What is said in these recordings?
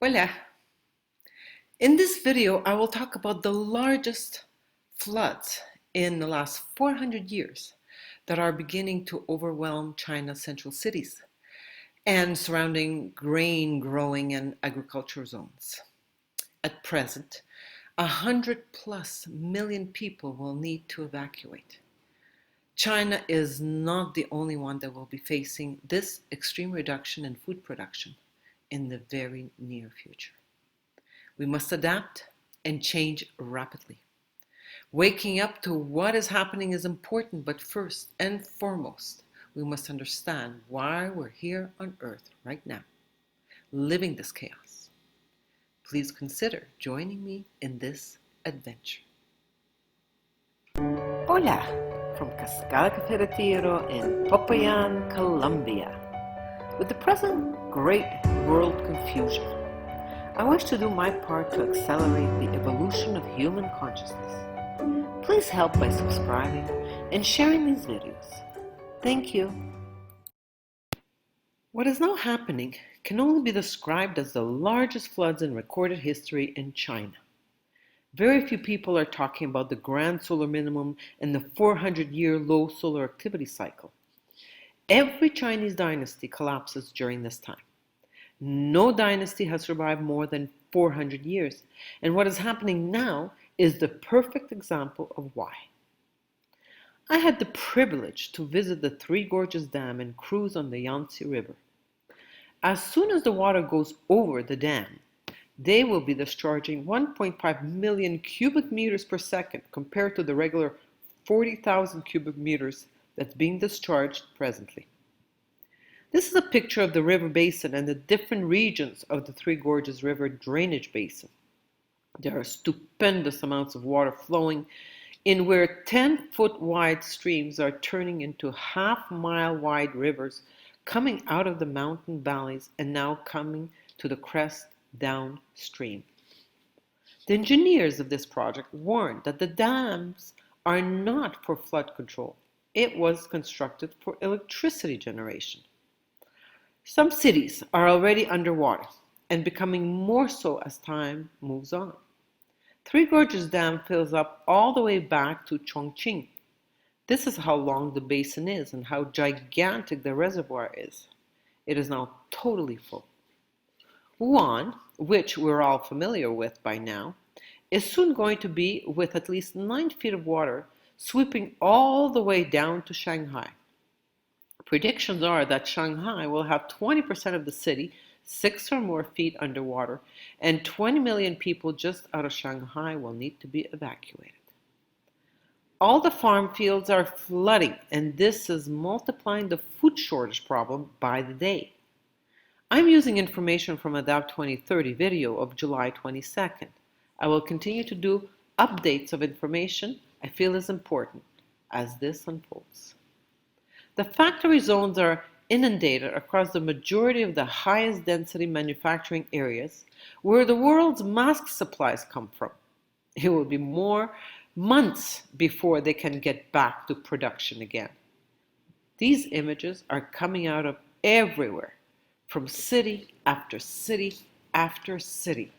Hola! In this video, I will talk about the largest floods in the last 400 years that are beginning to overwhelm China's central cities and surrounding grain growing and agriculture zones. At present, 100+ million people will need to evacuate. China is not the only one that will be facing this extreme reduction in food production in the very near future. We must adapt and change rapidly. Waking up to what is happening is important, but first and foremost, we must understand why we're here on Earth right now, living this chaos. Please consider joining me in this adventure. Hola, from Cascada Cafeteiro in Popayan, Colombia. With the present great world confusion, I wish to do my part to accelerate the evolution of human consciousness. Please help by subscribing and sharing these videos. Thank you. What is now happening can only be described as the largest floods in recorded history in China. Very few people are talking about the grand solar minimum and the 400-year low solar activity cycle. Every Chinese dynasty collapses during this time. No dynasty has survived more than 400 years, and what is happening now is the perfect example of why. I had the privilege to visit the Three Gorges Dam and cruise on the Yangtze River. As soon as the water goes over the dam, they will be discharging 1.5 million cubic meters per second compared to the regular 40,000 cubic meters that's being discharged presently. This is a picture of the river basin and the different regions of the Three Gorges River drainage basin. There are stupendous amounts of water flowing in where 10-foot wide streams are turning into half-mile wide rivers coming out of the mountain valleys and now coming to the crest downstream. The engineers of this project warned that the dams are not for flood control. It was constructed for electricity generation. Some cities are already underwater and becoming more so as time moves on. Three Gorges Dam fills up all the way back to Chongqing. This is how long the basin is and how gigantic the reservoir is. It is now totally full. Wuhan, which we're all familiar with by now, is soon going to be with at least 9 feet of water sweeping all the way down to Shanghai. Predictions are that Shanghai will have 20% of the city 6 or more feet underwater, and 20 million people just out of Shanghai will need to be evacuated. All the farm fields are flooding, and this is multiplying the food shortage problem by the day. I'm using information from Adapt 2030 video of July 22nd. I will continue to do updates of information I feel is important as this unfolds. The factory zones are inundated across the majority of the highest density manufacturing areas where the world's mask supplies come from. It will be more months before they can get back to production again. These images are coming out of everywhere, from city after city after city.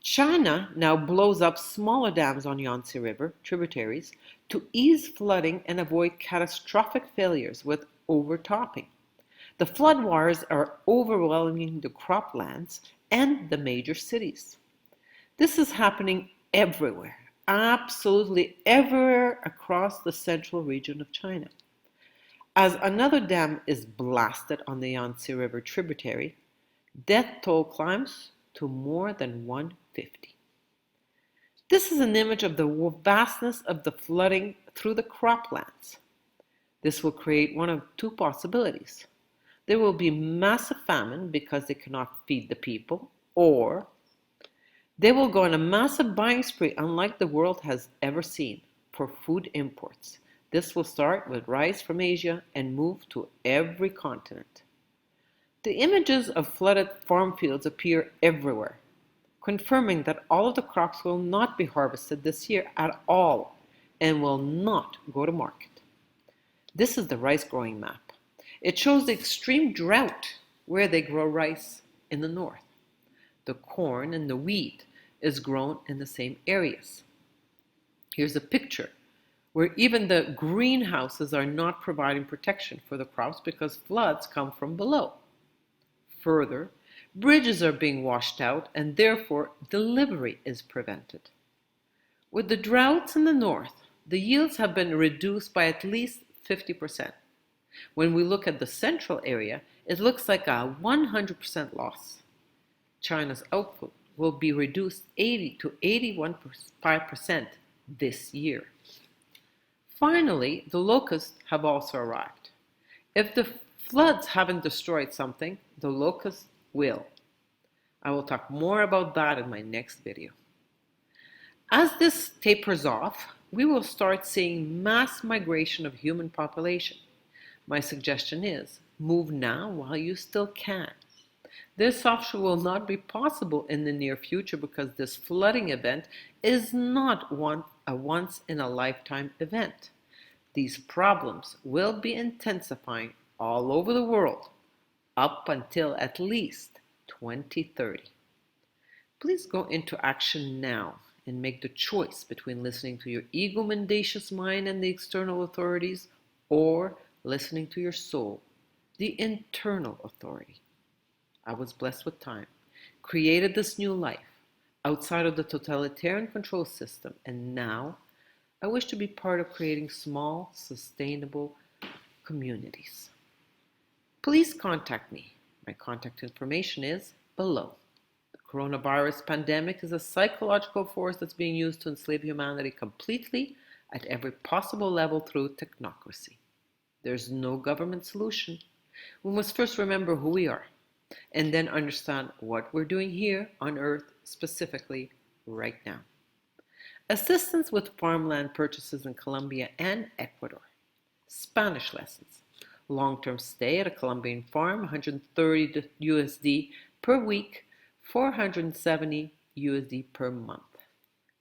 China now blows up smaller dams on Yangtze River tributaries to ease flooding and avoid catastrophic failures with overtopping. The floodwaters are overwhelming the croplands and the major cities. This is happening everywhere, absolutely everywhere across the central region of China. As another dam is blasted on the Yangtze River tributary, death toll climbs to more than 150. This is an image of the vastness of the flooding through the croplands. This will create one of two possibilities. There will be massive famine because they cannot feed the people, or they will go on a massive buying spree unlike the world has ever seen for food imports. This will start with rice from Asia and move to every continent. The images of flooded farm fields appear everywhere, confirming that all of the crops will not be harvested this year at all and will not go to market. This is the rice growing map. It shows the extreme drought where they grow rice in the north. The corn and the wheat is grown in the same areas. Here's a picture where even the greenhouses are not providing protection for the crops because floods come from below. Further, bridges are being washed out and therefore delivery is prevented. With the droughts in the north, the yields have been reduced by at least 50%. When we look at the central area, it looks like a 100% loss. China's output will be reduced 80 to 81.5% this year. Finally, the locusts have also arrived. If the floods haven't destroyed something, the locusts will. I will talk more about that in my next video. As this tapers off, we will start seeing mass migration of human population. My suggestion is, move now while you still can. This option will not be possible in the near future because this flooding event is not a once-in-a-lifetime event. These problems will be intensifying all over the world up until at least 2030. Please go into action now and make the choice between listening to your ego-mendacious mind and the external authorities or listening to your soul, the internal authority. I was blessed with time, created this new life outside of the totalitarian control system, and now I wish to be part of creating small, sustainable communities. Please contact me. My contact information is below. The coronavirus pandemic is a psychological force that's being used to enslave humanity completely at every possible level through technocracy. There's no government solution. We must first remember who we are and then understand what we're doing here on Earth, specifically right now. Assistance with farmland purchases in Colombia and Ecuador. Spanish lessons. Long-term stay at a Colombian farm, 130 USD per week, 470 USD per month.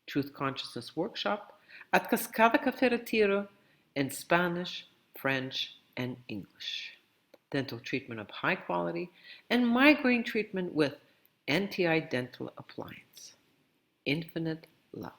Truth Consciousness Workshop at Cascada Café Retiro in Spanish, French, and English. Dental treatment of high quality and migraine treatment with NTI dental appliance. Infinite love.